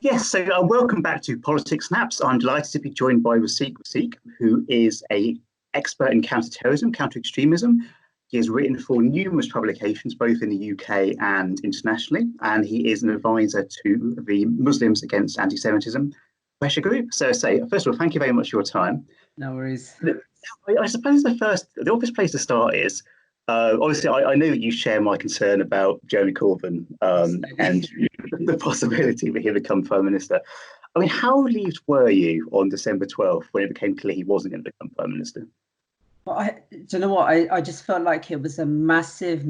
Yes, so welcome back to Politics Snaps. I'm delighted to be joined by Wasiq Wasiq, who is an expert in counter-terrorism, counter-extremism. He has written for numerous publications, both in the UK and internationally, and he is an advisor to the Muslims Against Antisemitism pressure group. So, first of all, thank you very much for your time. No worries. I suppose the obvious place to start is, obviously, I know that you share my concern about Jeremy Corbyn and the possibility that he would become Prime Minister. I mean, how relieved were you on December 12th when it became clear he wasn't going to become Prime Minister? Well, do you know what? I just felt like it was a massive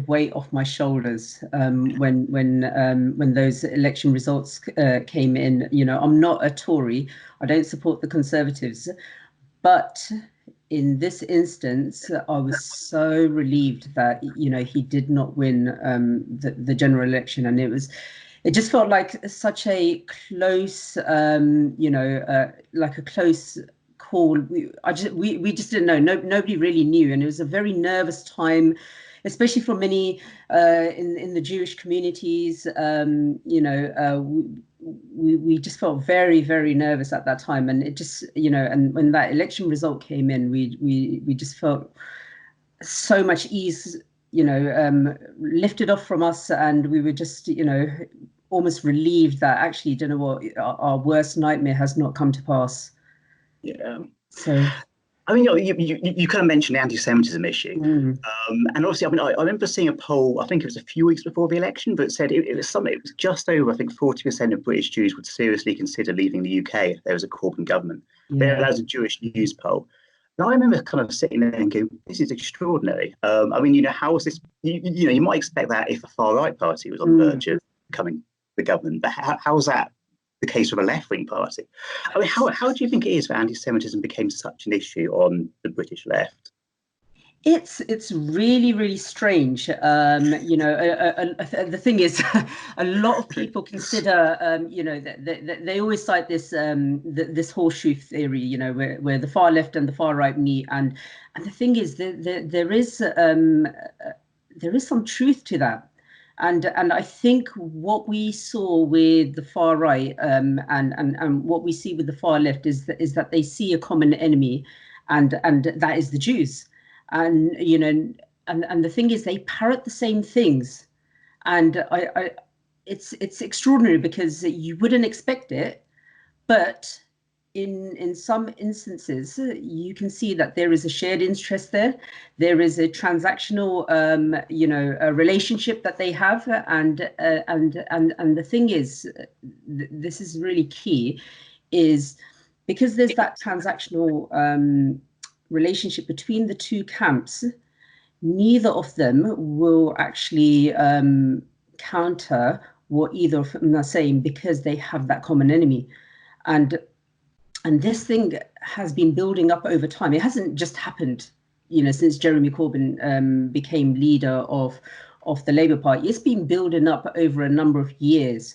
weight off my shoulders when those election results came in. You know, I'm not a Tory. I don't support the Conservatives, but in this instance, I was so relieved that he did not win the general election, and it just felt like such a close, like a close call. We just didn't know. Nobody really knew, and it was a very nervous time, especially for many in the Jewish communities. We just felt very nervous at that time, and it just and when that election result came in, we just felt so much ease, lifted off from us, and we were just almost relieved that actually, you know what, our worst nightmare has not come to pass. Yeah. So, I mean, you kind of mentioned the anti-Semitism issue, and obviously, I mean, I remember seeing a poll. I think it was a few weeks before the election, but it said it was just over. I think 40% of British Jews would seriously consider leaving the UK if there was a Corbyn government. yeah. That was a Jewish news poll. And I remember kind of sitting there and going, "This is extraordinary." I mean, how is this? You might expect that if a far right party was on the verge of becoming the government, but how is that the case with a left-wing party? I mean, how do you think it is that anti-Semitism became such an issue on the British left? It's really strange. The thing is, a lot of people consider, that they always cite this this horseshoe theory, where the far left and the far right meet, and the thing is, there is some truth to that. And I think what we saw with the far right and what we see with the far left is that they see a common enemy, and that is the Jews. And and the thing is, they parrot the same things, and it's extraordinary because you wouldn't expect it, but in some instances you can see that there is a shared interest there. There is a transactional a relationship that they have, and the thing is, this is really key, is because there's that transactional relationship between the two camps. Neither of them will actually counter what either of them are saying, because they have that common enemy. And this thing has been building up over time. It hasn't just happened, since Jeremy Corbyn became leader of the Labour Party. It's been building up over a number of years,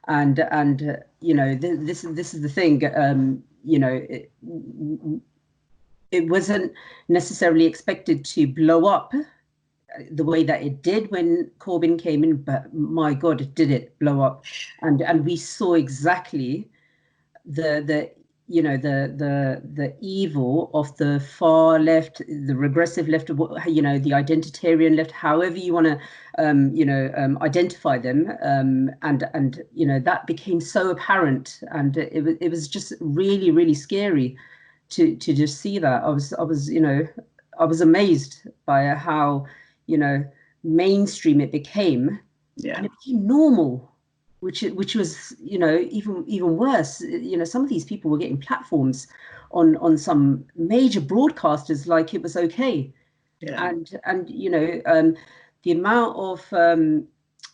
and this is the thing. It wasn't necessarily expected to blow up the way that it did when Corbyn came in, but my God, did it blow up? And we saw exactly the evil of the far left, the regressive left, the identitarian left, however you want to identify them, and that became so apparent, and it was just really scary to just see that. I was amazed by how mainstream it became, and it became normal, which was even worse. Some of these people were getting platforms on some major broadcasters like it was okay. And the amount of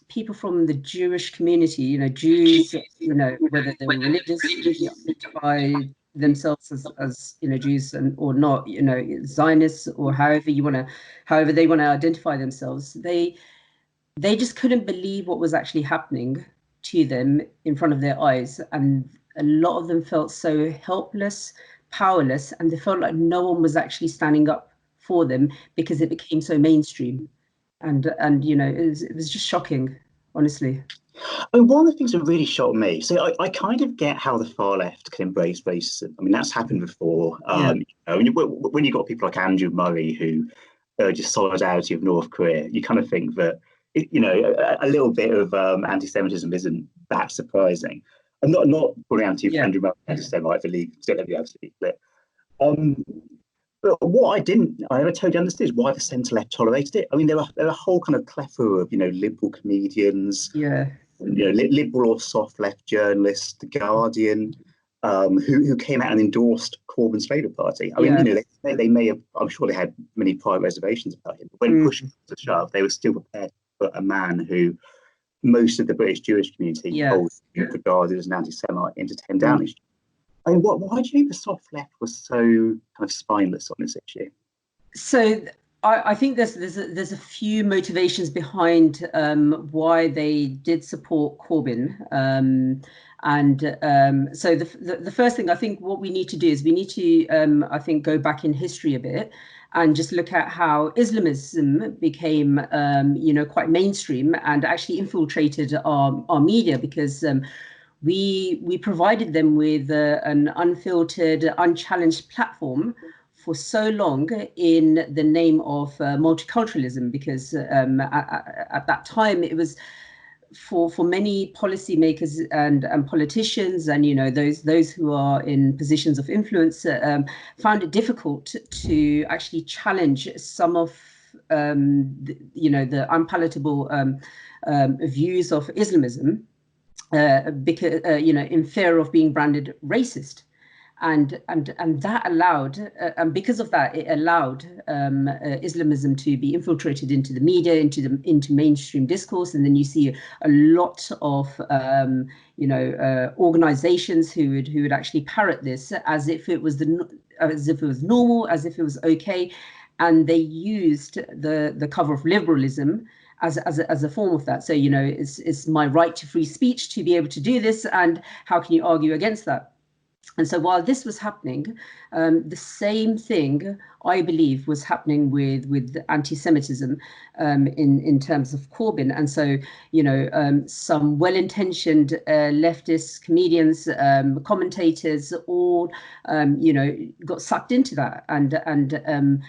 people from the Jewish community, Jews, whether they were religious, identify themselves as Jews or not, Zionists, or however they want to identify themselves, they just couldn't believe what was actually happening to them in front of their eyes, and a lot of them felt so helpless, powerless, and they felt like no one was actually standing up for them because it became so mainstream. And it was just shocking, honestly. And one of the things that really shocked me, so I kind of get how the far left can embrace racism. I mean, that's happened before. Yeah. When you've got people like Andrew Murray who urges solidarity of North Korea, you kind of think that, a little bit of anti-Semitism isn't that surprising. I'm not calling Andrew Murray anti-Semite for legal, so let me be absolutely clear. But what I never totally understood is why the centre left tolerated it. I mean, there are a whole kind of plethora of liberal comedians, liberal or soft left journalists, The Guardian, who came out and endorsed Corbyn's Labour Party. I mean, they may have, I'm sure they had many private reservations about him, but when push to shove, they were still prepared to put a man who most of the British Jewish community regarded as an anti-Semite into 10 Downing Street. I mean, why do you think the soft left was so kind of spineless on this issue? So I think there's a few motivations behind why they did support Corbyn. So the first thing I think what we need to do is we need to I think go back in history a bit and just look at how Islamism became quite mainstream and actually infiltrated our media, because we provided them with an unfiltered, unchallenged platform for so long in the name of multiculturalism, because at that time it was for many policymakers and politicians and those who are in positions of influence found it difficult to actually challenge some of the unpalatable views of Islamism, because in fear of being branded racist. And that allowed, and because of that, it allowed Islamism to be infiltrated into the media, into mainstream discourse, and then you see a lot of organizations who would actually parrot this as if it was normal, as if it was okay, and they used the cover of liberalism as a form of that. So it's my right to free speech to be able to do this, and how can you argue against that? And so while this was happening, the same thing, I believe, was happening with anti-Semitism in terms of Corbyn. And so, some well-intentioned leftist comedians, commentators, all, got sucked into that. And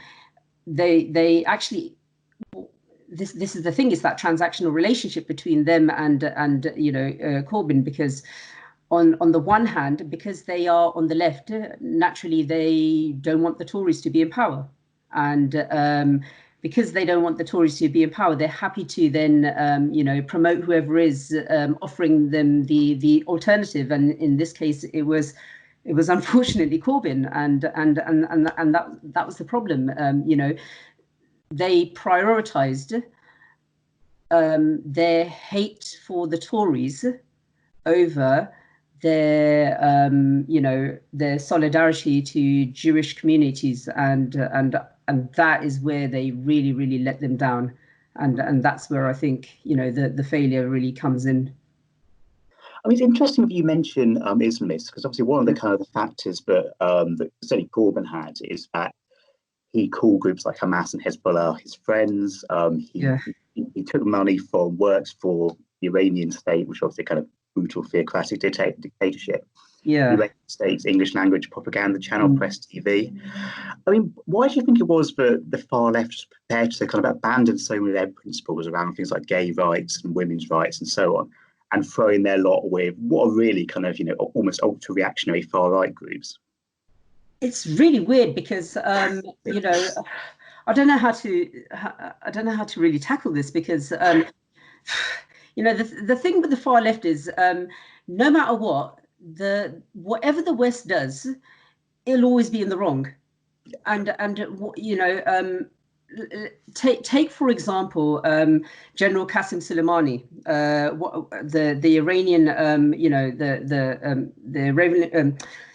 they actually... This is the thing, is that transactional relationship between them and Corbyn, because on the one hand, because they are on the left, naturally they don't want the Tories to be in power, and because they don't want the Tories to be in power, they're happy to then promote whoever is offering them the alternative, and in this case it was unfortunately Corbyn, and that was the problem. They prioritized their hate for the Tories over their solidarity to Jewish communities, and that is where they really let them down, and that's where I think the failure really comes in. I mean, it's interesting that you mention Islamists, because obviously one of the kind of the factors that certainly Corbyn had is that he called groups like Hamas and Hezbollah his friends. He took money from works for the Iranian state, which obviously kind of brutal theocratic dictatorship. United States English language propaganda channel, Press TV. I mean, why do you think it was that the far left was prepared to kind of abandon so many of their principles around things like gay rights and women's rights and so on, and throw in their lot with what are really kind of almost ultra reactionary far right groups? It's really weird, because I don't know how to really tackle this, because the thing with the far left is no matter what, whatever the West does, it'll always be in the wrong. And take for example General Qasem Soleimani, the Iranian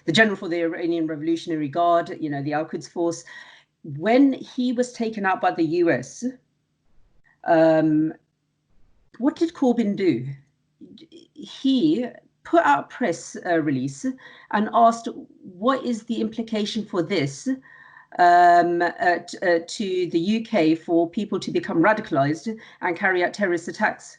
the general for the Iranian Revolutionary Guard, the Al-Quds Force. When he was taken out by the US, what did Corbyn do? He put out a press release and asked, what is the implication for this to the UK for people to become radicalized and carry out terrorist attacks?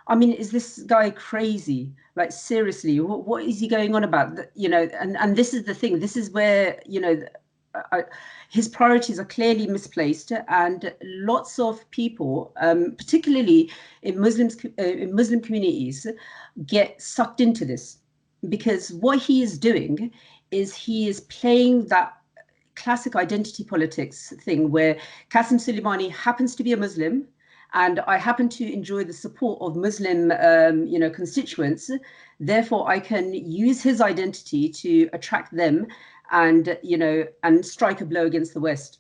I mean, is this guy crazy? Like, seriously, what is he going on about? You know, and this is the thing. This is where, you know, his priorities are clearly misplaced, and lots of people, particularly in Muslim communities, get sucked into this, because what he is doing is he is playing that classic identity politics thing where Qasem Soleimani happens to be a Muslim, and I happen to enjoy the support of Muslim, you know, constituents. Therefore, I can use his identity to attract them, and, you know, and strike a blow against the West.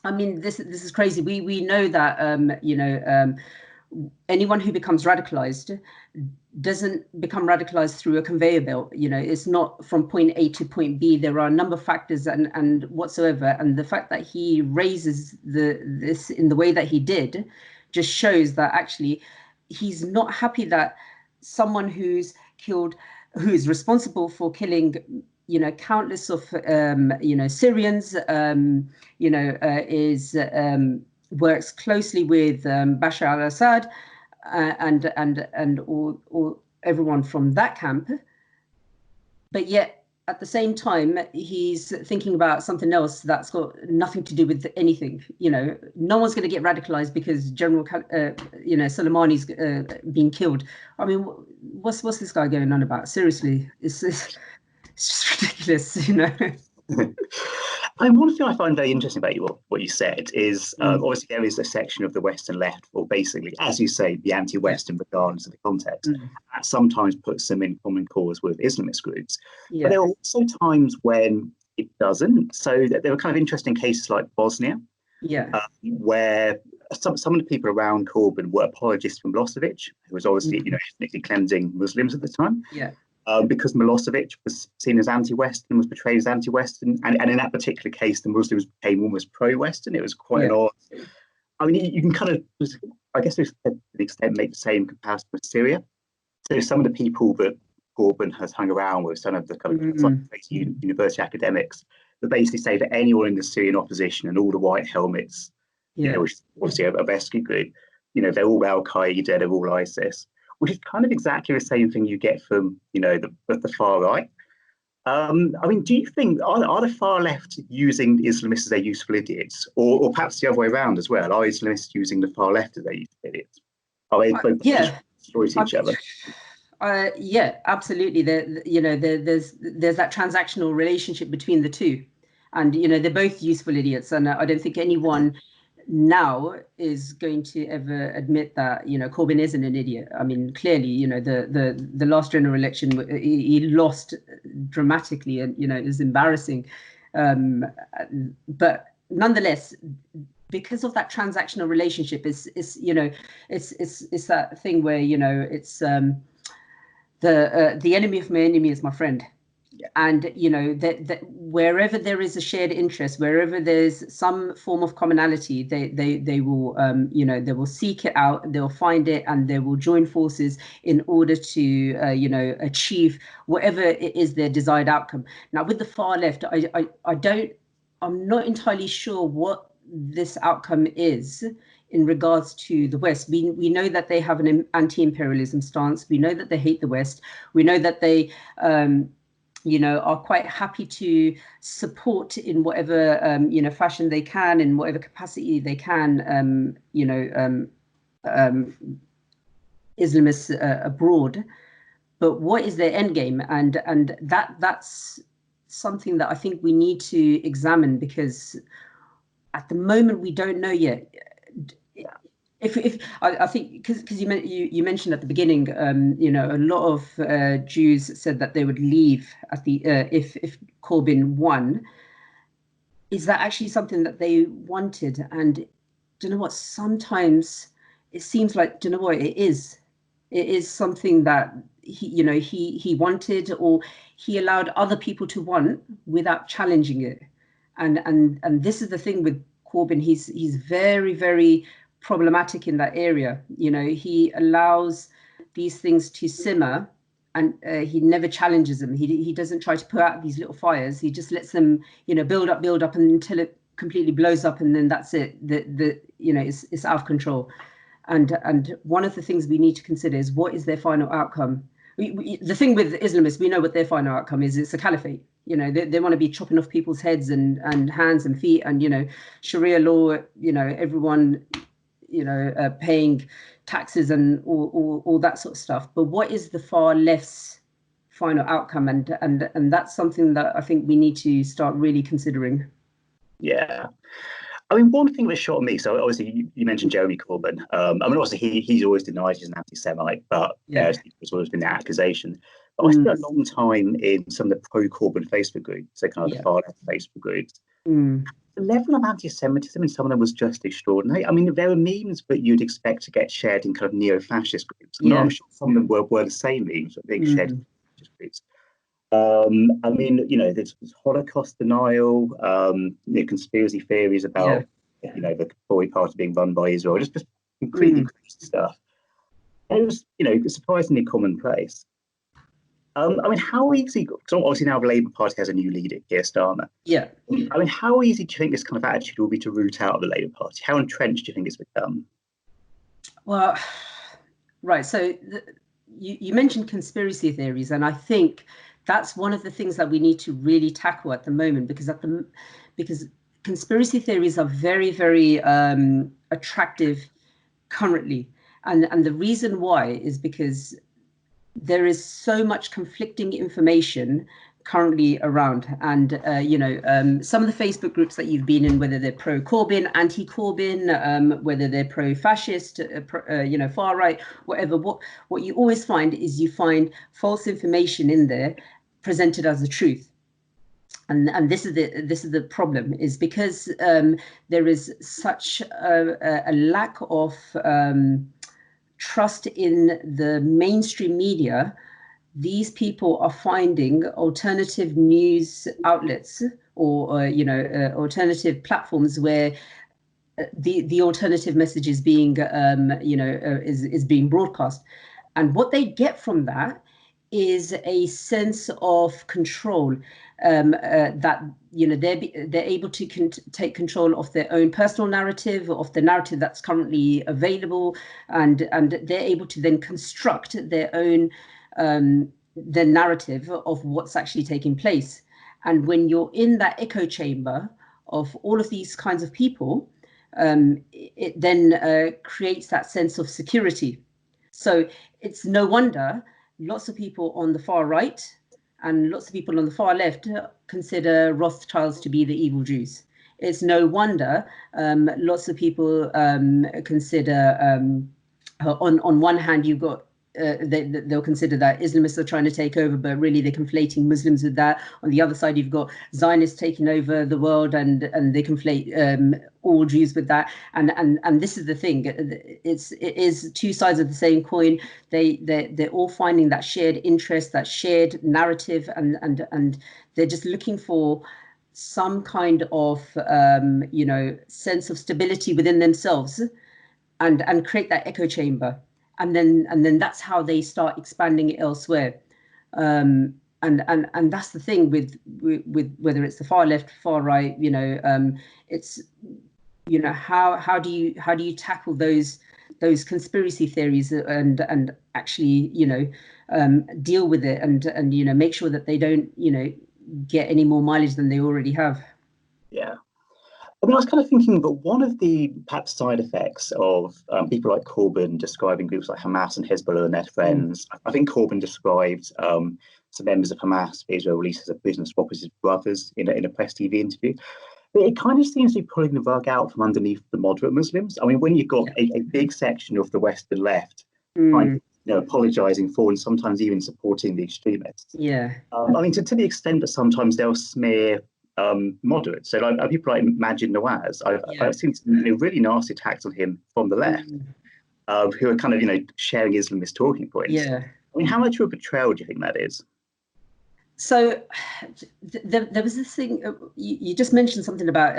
I mean, this is crazy. We know that, you know, anyone who becomes radicalized doesn't become radicalized through a conveyor belt. You know, it's not from point A to point B. There are a number of factors and whatsoever. And the fact that he raises this in the way that he did just shows that actually he's not happy that someone who is responsible for killing, you know, countless of, you know, Syrians, you know, works closely with Bashar al-Assad and all everyone from that camp, but yet at the same time he's thinking about something else that's got nothing to do with anything. You know, no one's going to get radicalized because General, you know, Soleimani's being killed. I mean, what's this guy going on about? Seriously, it's just ridiculous, you know. And one thing I find very interesting about what you said is obviously there is a section of the Western left, or basically, as you say, the anti-Western regardless of the context. That sometimes puts them in common cause with Islamist groups. Yeah. But there are also times when it doesn't. So there are kind of interesting cases like Bosnia, where some of the people around Corbyn were apologists for Milosevic, who was obviously you know, ethnically cleansing Muslims at the time. Yeah. Because Milosevic was seen as anti-Western, was portrayed as anti-Western, and in that particular case, the Muslims became almost pro-Western. It was quite an odd. I mean, you can kind of, I guess, to the extent, make the same comparison with Syria. So some of the people that Corbyn has hung around with, some of the kind of university academics, that basically say that anyone in the Syrian opposition and all the white helmets, you know, which is obviously a rescue group, you know, they're all Al Qaeda, they're all ISIS. Which is kind of exactly the same thing you get from, you know, the far right. I mean, do you think, are the far left using Islamists as their useful idiots? Or perhaps the other way around as well? Are Islamists using the far left as their useful idiots? Are they both destroy each other? Yeah, absolutely. You know, there's that transactional relationship between the two. And, you know, they're both useful idiots. And I don't think anyone now is going to ever admit that, you know, Corbyn isn't an idiot. I mean, clearly, you know, the last general election, he lost dramatically, and, you know, it was embarrassing. But nonetheless, because of that transactional relationship, it's you know, it's that thing where, you know, it's the enemy of my enemy is my friend. And, you know, that wherever there is a shared interest, wherever there's some form of commonality, they will, you know, they will seek it out, they'll find it, and they will join forces in order to, you know, achieve whatever it is their desired outcome. Now, with the far left, I'm not entirely sure what this outcome is in regards to the West. We know that they have an anti-imperialism stance. We know that they hate the West. We know that they, you know, are quite happy to support in whatever, you know, fashion they can, in whatever capacity they can, you know, Islamists abroad. But what is their end game? And that's something that I think we need to examine, because at the moment we don't know yet. If I think because you mentioned at the beginning, you know, a lot of Jews said that they would leave at the if Corbyn won. Is that actually something that they wanted? And do you know what? Sometimes it seems like, do you know what? It is something that he wanted, or he allowed other people to want without challenging it. And this is the thing with Corbyn. He's very, very problematic in that area. You know, he allows these things to simmer, and he never challenges them. He doesn't try to put out these little fires. He just lets them, you know, build up until it completely blows up, and then that's it. You know, it's out of control. And one of the things we need to consider is, what is their final outcome? The thing with Islamists, we know what their final outcome is. It's a caliphate. They want to be chopping off people's heads and hands and feet, and Sharia law, everyone, paying taxes and all that sort of stuff. But what is the far left's final outcome? And that's something that I think we need to start really considering. Yeah. I mean, one thing that shocked me, so obviously you mentioned Jeremy Corbyn. I mean, obviously he's always denied he's an anti-Semite, but there's always been the accusation. But I spent a long time in some of the pro-Corbyn Facebook groups, so kind of the far-left Facebook groups. The level of anti-Semitism in some of them was just extraordinary. I mean, there were memes that you'd expect to get shared in kind of neo-fascist groups. I'm sure some of them were the same memes that being shared in fascist groups. I mean, there's Holocaust denial, conspiracy theories about, the Tory party being run by Israel, just completely crazy stuff. And it was, surprisingly commonplace. I mean, how easy, because obviously now the Labour Party has a new leader, Keir Starmer. Yeah. I mean, how easy do you think this kind of attitude will be to root out of the Labour Party? How entrenched do you think it's become? Well, right. So you mentioned conspiracy theories, and I think that's one of the things that we need to really tackle at the moment, because conspiracy theories are very, very attractive currently, and the reason why is because there is so much conflicting information currently around, and some of the Facebook groups that you've been in, whether they're pro-Corbyn, anti-Corbyn, whether they're pro-fascist, far right, whatever, what you always find is you find false information in there presented as the truth. And this is the problem, is because there is such a lack of trust in the mainstream media. These people are finding alternative news outlets or alternative platforms where the alternative message is being is being broadcast, and what they get from that is a sense of control, that they're able to take control of their own personal narrative, of the narrative that's currently available, and they're able to then construct their own the narrative of what's actually taking place. And when you're in that echo chamber of all of these kinds of people, it then creates that sense of security. So it's no wonder lots of people on the far right and lots of people on the far left consider Rothschilds to be the evil Jews. It's no wonder lots of people consider, on one hand, you've got they'll consider that Islamists are trying to take over, but really they're conflating Muslims with that. On the other side, you've got Zionists taking over the world, and they conflate all Jews with that. And this is the thing: it is two sides of the same coin. They're all finding that shared interest, that shared narrative, and they're just looking for some kind of sense of stability within themselves, and create that echo chamber. And then that's how they start expanding it elsewhere. And that's the thing with whether it's the far left, far right, it's how do you tackle those conspiracy theories and actually deal with it and make sure that they don't get any more mileage than they already have. Yeah. I mean, I was kind of thinking that one of the perhaps side effects of people like Corbyn describing groups like Hamas and Hezbollah and their friends, I think Corbyn described some members of Hamas Israel released as a prisoner swap as his brothers in a press TV interview. But it kind of seems to be pulling the rug out from underneath the moderate Muslims. I mean, when you've got a big section of the Western left apologising for and sometimes even supporting the extremists. Yeah. I mean, to the extent that sometimes they'll smear moderates. So like people like Majid Nawaz, I've seen some really nasty attacks on him from the left, who are kind of sharing Islamist talking points. Yeah. I mean, how much of a betrayal do you think that is? So there was this thing, you just mentioned something about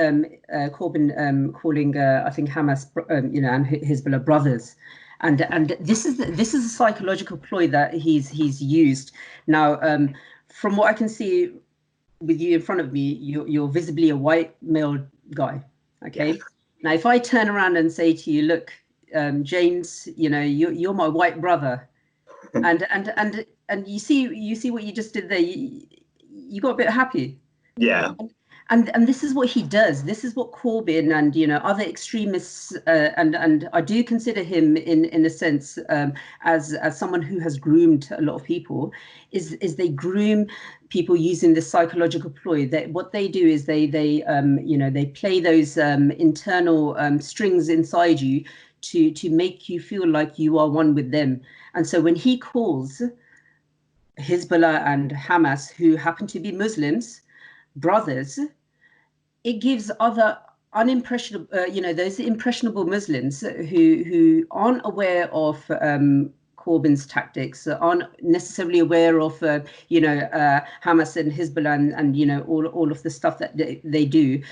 Corbyn calling I think Hamas and Hezbollah brothers, and this is a psychological ploy that he's used. Now, from what I can see with you in front of me, you're visibly a white male guy. Okay. Yeah. Now, if I turn around and say to you, look, James, you're my white brother, and you see what you just did there. You got a bit happy. Yeah. And this is what he does. This is what Corbyn and other extremists and I do consider him in a sense as someone who has groomed a lot of people. Is they groom people using this psychological ploy. That what they do is they play those internal strings inside you to make you feel like you are one with them. And so when he calls Hezbollah and Hamas, who happen to be Muslims, brothers, it gives other unimpressionable, those impressionable Muslims who aren't aware of Corbyn's tactics, aren't necessarily aware of, Hamas and Hezbollah and all of the stuff that they do.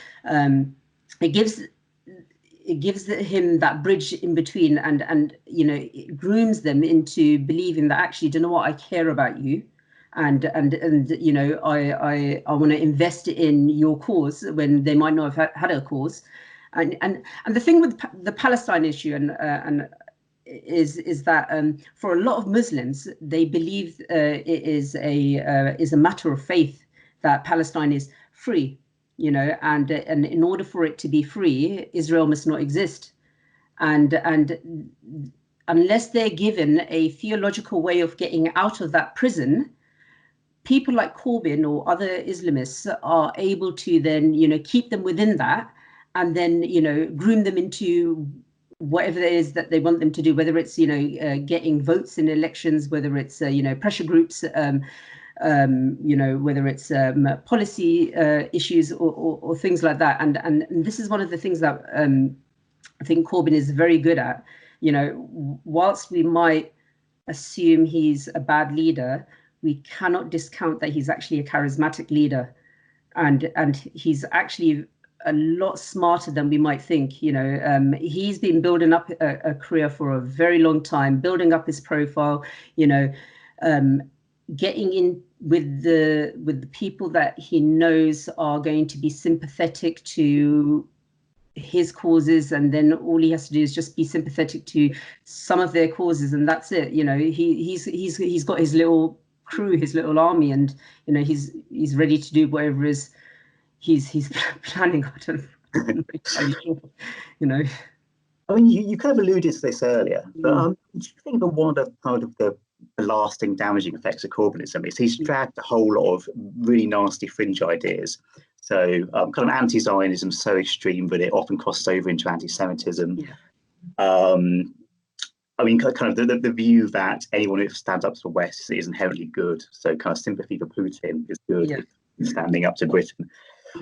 It gives him that bridge in between, and it grooms them into believing that actually, do you know what, I care about you. And I want to invest in your cause when they might not have had a cause, and the thing with the Palestine issue and is that for a lot of Muslims, they believe it is a matter of faith that Palestine is free, and in order for it to be free, Israel must not exist, and unless they're given a theological way of getting out of that prison, people like Corbyn or other Islamists are able to then, keep them within that, and then, groom them into whatever it is that they want them to do, whether it's, getting votes in elections, whether it's, pressure groups, whether it's policy issues or things like that. And this is one of the things that I think Corbyn is very good at. Whilst we might assume he's a bad leader, we cannot discount that he's actually a charismatic leader, and he's actually a lot smarter than we might think. He's been building up a career for a very long time, building up his profile, getting in with the people that he knows are going to be sympathetic to his causes, and then all he has to do is just be sympathetic to some of their causes, and that's it. He's got his little crew, his little army, and he's ready to do whatever is he's planning. I don't know. I mean, you kind of alluded to this earlier, but do you think that one of the lasting damaging effects of Corbynism is he's dragged a whole lot of really nasty fringe ideas? So kind of anti-Zionism so extreme that it often crosses over into anti-Semitism. I mean, kind of the view that anyone who stands up to the West is inherently good. So kind of sympathy for Putin is good, standing up to Britain.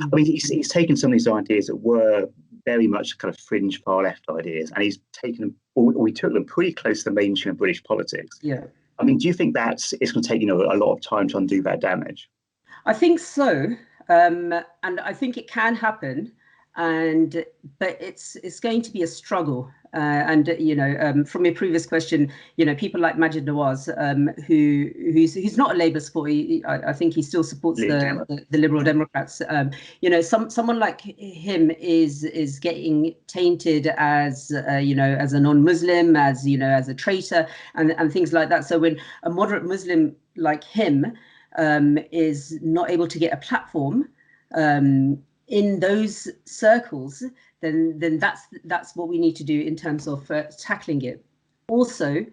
I mean, he's taken some of these ideas that were very much kind of fringe far left ideas, and he's taken them, or he took them pretty close to the mainstream of British politics. Yeah. I mean, do you think it's going to take a lot of time to undo that damage? I think so, and I think it can happen, but it's going to be a struggle. From your previous question, people like Majid Nawaz, who's not a Labour supporter, I think he still supports the Liberal Democrats. Someone like him is getting tainted as as a non-Muslim, as a traitor, and things like that. So when a moderate Muslim like him is not able to get a platform in those circles, then that's what we need to do in terms of tackling it. Also,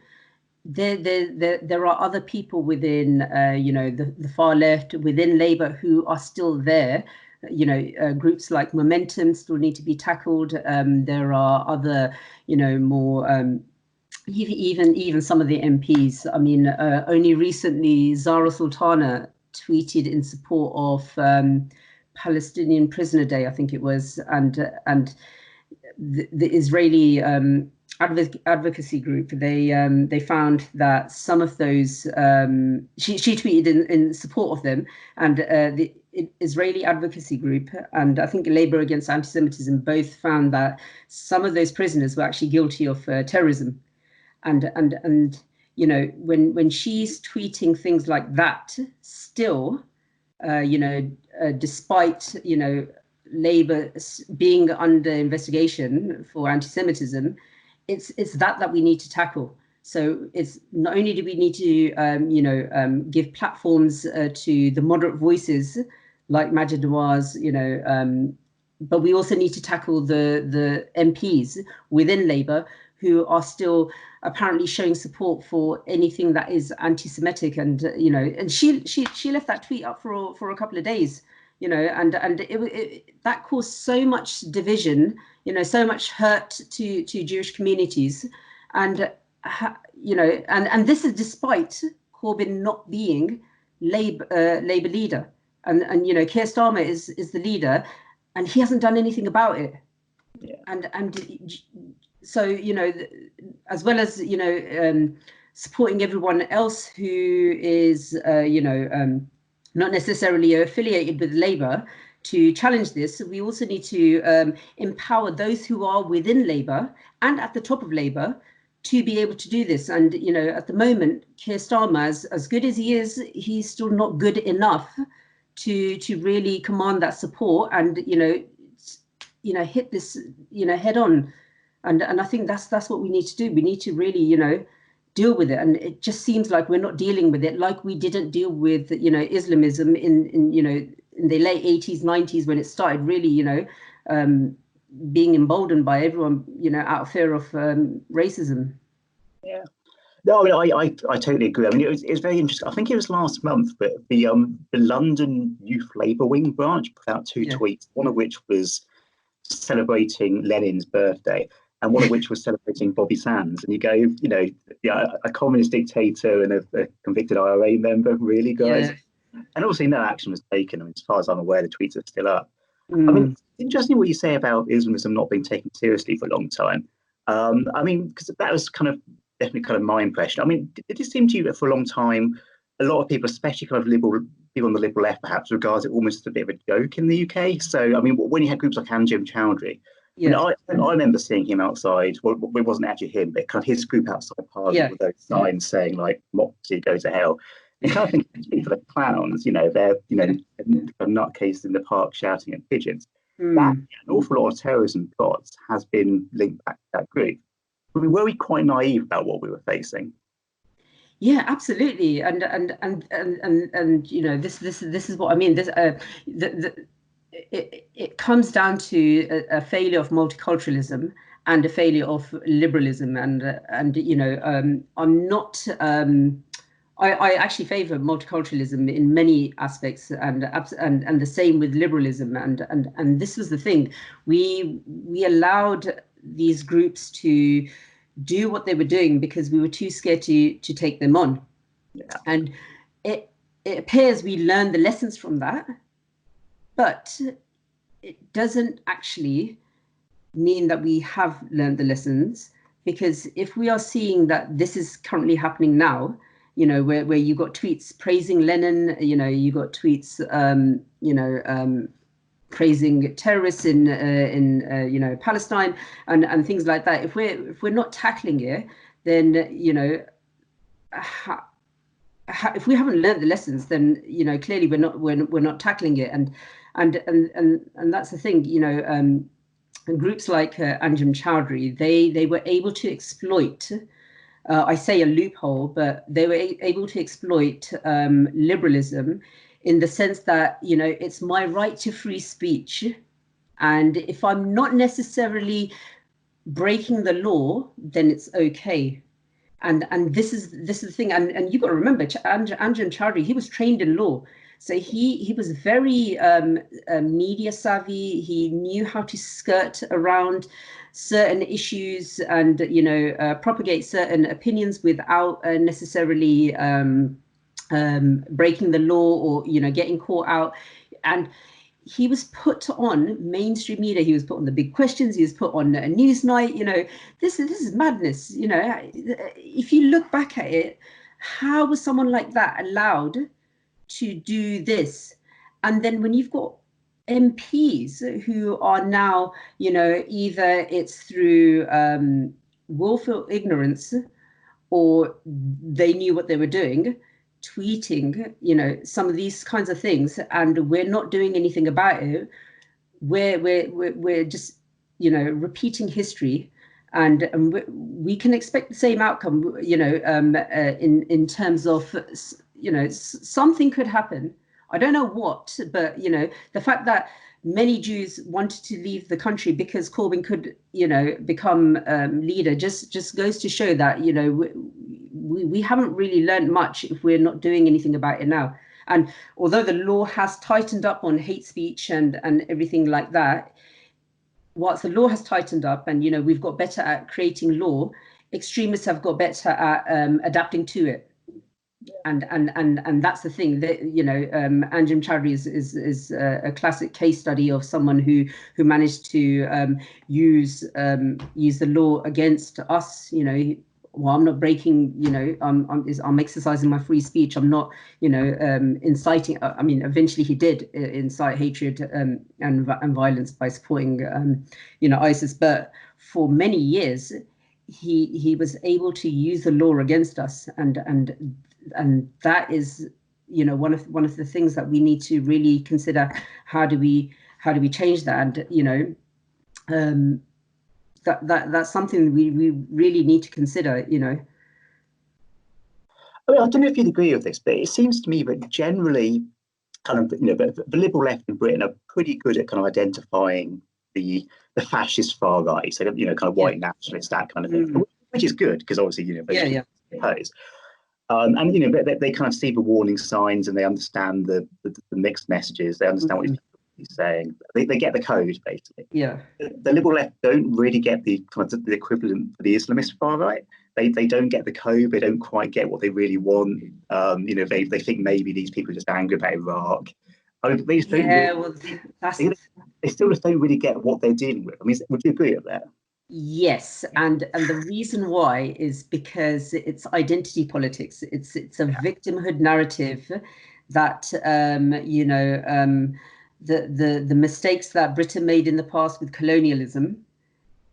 there are other people within the far left, within Labour, who are still there. Groups like Momentum still need to be tackled. There are other more even some of the MPs. I mean, only recently Zara Sultana tweeted in support of Palestinian Prisoner Day, I think it was, and the Israeli advocacy group, they found that some of those she tweeted in support of them, and the Israeli advocacy group and I think Labour Against Antisemitism both found that some of those prisoners were actually guilty of terrorism, and when she's tweeting things like that, still despite Labour being under investigation for anti-Semitism, it's that we need to tackle. So it's not only do we need to give platforms to the moderate voices like Majid Nawaz, but we also need to tackle the MPs within Labour who are still apparently showing support for anything that is anti-Semitic, and and she left that tweet up for a couple of days, and that caused so much division, so much hurt to Jewish communities, and and this is despite Corbyn not being Labour leader, and Keir Starmer is the leader, and he hasn't done anything about it. Yeah. And so as well as supporting everyone else who is not necessarily affiliated with Labour to challenge this, we also need to empower those who are within Labour and at the top of Labour to be able to do this. And at the moment, Keir Starmer, as good as he is, he's still not good enough to really command that support and hit this head on. And I think that's what we need to do. We need to really deal with it. And it just seems like we're not dealing with it like we didn't deal with Islamism in the late 80s, 90s, when it started really being emboldened by everyone out of fear of racism. Yeah. No, I mean, I totally agree. I mean, it was very interesting. I think it was last month, but the London Youth Labour Wing branch put out two tweets, one of which was celebrating Lenin's birthday, and one of which was celebrating Bobby Sands. And you go, a communist dictator and a convicted IRA member, really, guys? Yeah. And obviously no action was taken. I mean, as far as I'm aware, the tweets are still up. I mean, it's interesting what you say about Islamism not being taken seriously for a long time. I mean, because that was definitely kind of my impression. I mean, did it seem to you that for a long time, a lot of people, especially kind of liberal people on the liberal left, perhaps regards it almost as a bit of a joke in the UK? So, I mean, when you had groups like Anjem Chowdhury, I remember seeing him outside. Well, it wasn't actually him, but kind of his group outside Parliament with those signs saying like "Democracy, go to hell." And kind of think for the clowns, they're a nutcase in the park shouting at pigeons. That an awful lot of terrorism plots has been linked back to that group. I mean, were we quite naive about what we were facing? Yeah, absolutely, and this is what I mean. It comes down to a failure of multiculturalism and a failure of liberalism, and I'm not. I actually favour multiculturalism in many aspects, and the same with liberalism, and this was the thing. We allowed these groups to do what they were doing because we were too scared to take them on. And it appears we learned the lessons from that, but it doesn't actually mean that we have learned the lessons, because if we are seeing that this is currently happening now, where you got tweets praising Lenin, you got tweets praising terrorists in Palestine and things like that. If we're not tackling it, then if we haven't learned the lessons, then clearly we're not tackling it, and that's the thing. Groups like Anjem Chowdhury, they were able to exploit. I say a loophole, but they were able to exploit liberalism in the sense that, it's my right to free speech. And if I'm not necessarily breaking the law, then it's okay. And this is the thing. And you've got to remember, Anjem Chowdhury, he was trained in law. So he was very media savvy. He knew how to skirt around certain issues and propagate certain opinions without necessarily breaking the law or getting caught out. And he was put on mainstream media. He was put on the big questions. He was put on a Newsnight. This is madness. If you look back at it, how was someone like that allowed to do this? And then when you've got MPs who are now, either it's through willful ignorance or they knew what they were doing, tweeting, some of these kinds of things, and we're not doing anything about it. We're just, repeating history, and we can expect the same outcome, in terms of, something could happen. I don't know what, but the fact that many Jews wanted to leave the country because Corbyn could, become leader just goes to show that, we haven't really learned much if we're not doing anything about it now. And although the law has tightened up on hate speech and everything like that, whilst the law has tightened up and, we've got better at creating law, extremists have got better at adapting to it. And that's the thing that, Anjem Choudary is a classic case study of someone who managed to use the law against us. Well, I'm not breaking, I'm exercising my free speech. I'm not, inciting. I mean, eventually he did incite hatred and violence by supporting, ISIS. But for many years, he was able to use the law against us, and that is, one of the things that we need to really consider. How do we change that? And that's something we really need to consider. I mean, I don't know if you'd agree with this, but it seems to me that generally, kind of, the liberal left in Britain are pretty good at kind of identifying the fascist far right, so kind of white nationalists, that kind of thing, which is good because obviously they oppose. And they kind of see the warning signs and they understand the mixed messages. They understand what he's saying. They get the code basically. Yeah. The liberal left don't really get the kind of the equivalent for the Islamist far right. They don't get the code. They don't quite get what they really want. They think maybe these people are just angry about Iraq. I mean, they just don't. They still just don't really get what they're dealing with. I mean, would you agree with that? Yes, and the reason why is because it's identity politics. It's a victimhood narrative that the mistakes that Britain made in the past with colonialism,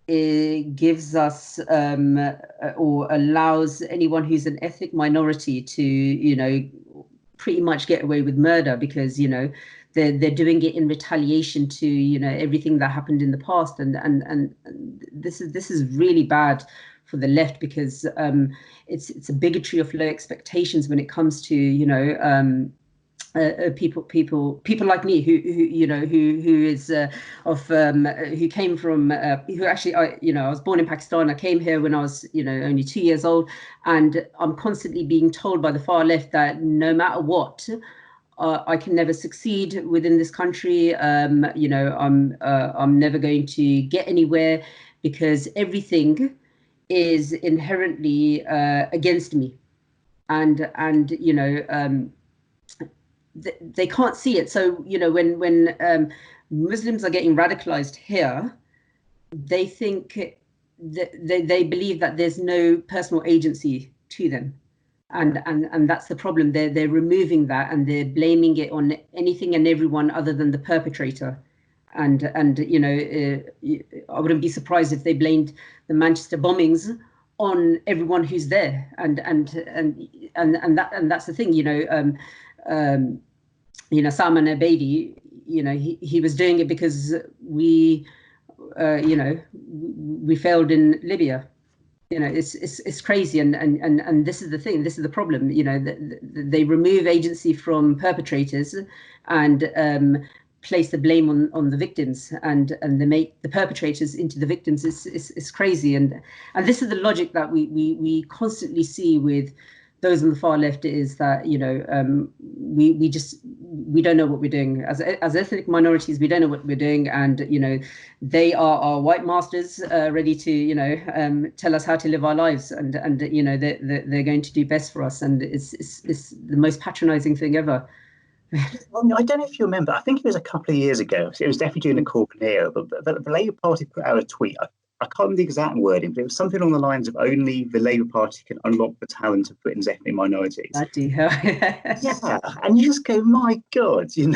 it gives us or allows anyone who's an ethnic minority to pretty much get away with murder because they're doing it in retaliation to everything that happened in the past, and this is really bad for the left because it's a bigotry of low expectations when it comes to people like me who came from who actually I was born in Pakistan. I came here when I was only 2 years old, and I'm constantly being told by the far left that no matter what, I can never succeed within this country. I'm never going to get anywhere because everything is inherently against me, and they can't see it. So when Muslims are getting radicalized here, they think that they believe that there's no personal agency to them. And that's the problem. They're removing that and they're blaming it on anything and everyone other than the perpetrator. And I wouldn't be surprised if they blamed the Manchester bombings on everyone who's there. And that's the thing. Salman Abedi, he was doing it because we failed in Libya. It's crazy, and this is the thing. This is the problem. They remove agency from perpetrators and place the blame on the victims, and they make the perpetrators into the victims. It's crazy, and this is the logic that we constantly see with those on the far left, is that we don't know what we're doing as ethnic minorities. We don't know what we're doing, and they are our white masters, ready to tell us how to live our lives, and they're going to do best for us, and it's the most patronizing thing ever. Well, I don't know if you remember. I think it was a couple of years ago. It was definitely during the Corbyn era, but the Labour Party put out a tweet. I can't remember the exact wording, but it was something along the lines of only the Labour Party can unlock the talent of Britain's ethnic minorities. Yeah, and you just go, my God, I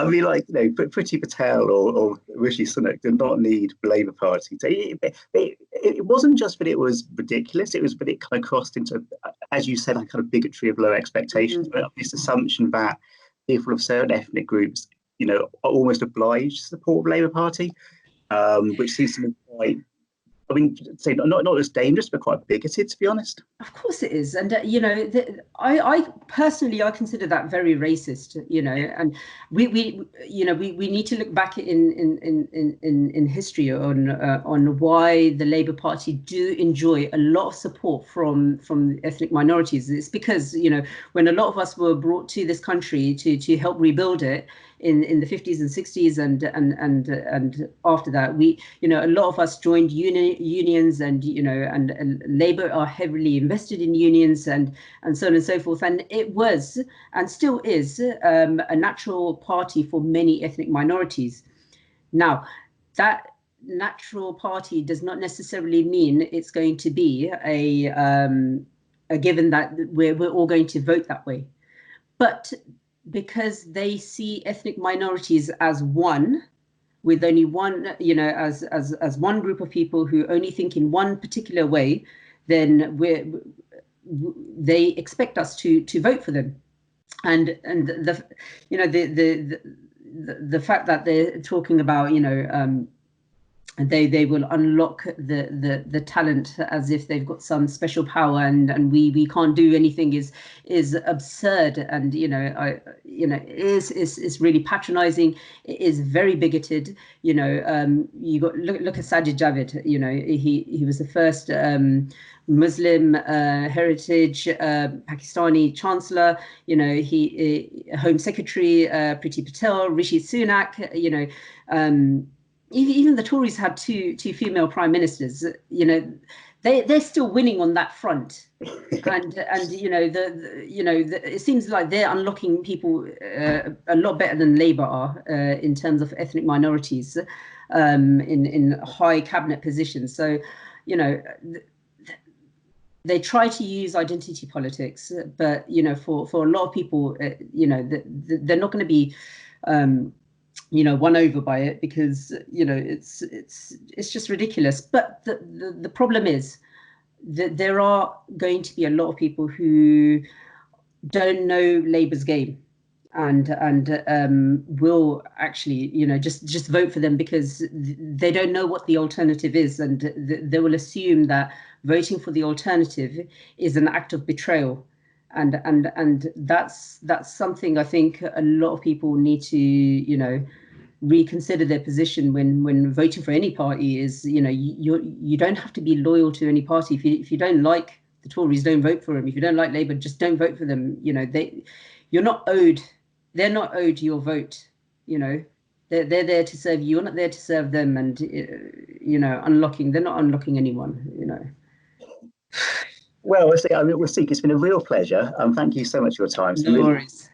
mean, Priti Patel or Rishi Sunak did not need the Labour Party. So it wasn't just that it was ridiculous, it was that it kind of crossed into, as you said, a kind of bigotry of low expectations, but this assumption that people of certain ethnic groups, are almost obliged to support the Labour Party. Which seems to me I mean, say not as dangerous, but quite bigoted, to be honest. Of course it is, and I personally, I consider that very racist. And we need to look back in history on why the Labour Party do enjoy a lot of support from ethnic minorities. It's because when a lot of us were brought to this country to help rebuild it in the 50s and 60s and after that, a lot of us joined unions, and Labour are heavily invested in unions and so on and so forth, and it was and still is a natural party for many ethnic minorities. Now, that natural party does not necessarily mean it's going to be a given that we're all going to vote that way, but because they see ethnic minorities as one, with only one, as one group of people who only think in one particular way, then they expect us to vote for them. And the fact that they're talking about they will unlock the talent as if they've got some special power, and we can't do anything is absurd, and is really patronizing. It is very bigoted. You got look at Sajid Javid. He was the first Muslim heritage Pakistani chancellor. He Home Secretary Priti Patel, Rishi Sunak. Even the Tories had two female prime ministers. They're still winning on that front, and it seems like they're unlocking people a lot better than Labour are in terms of ethnic minorities in high cabinet positions. So they try to use identity politics, but for a lot of people, they're not going to be won over by it, because it's just ridiculous. But the problem is that there are going to be a lot of people who don't know Labour's game, and will actually just vote for them because they don't know what the alternative is, and they will assume that voting for the alternative is an act of betrayal. And that's something I think a lot of people need to reconsider their position when voting for any party. Is you don't have to be loyal to any party. If you don't like the Tories, don't vote for them. If you don't like Labour, just don't vote for them. You're not owed. They're not owed your vote. They're there to serve you. You're not there to serve them. And unlocking. They're not unlocking anyone. Well, Wasiq, it's been a real pleasure. Thank you so much for your time. No worries.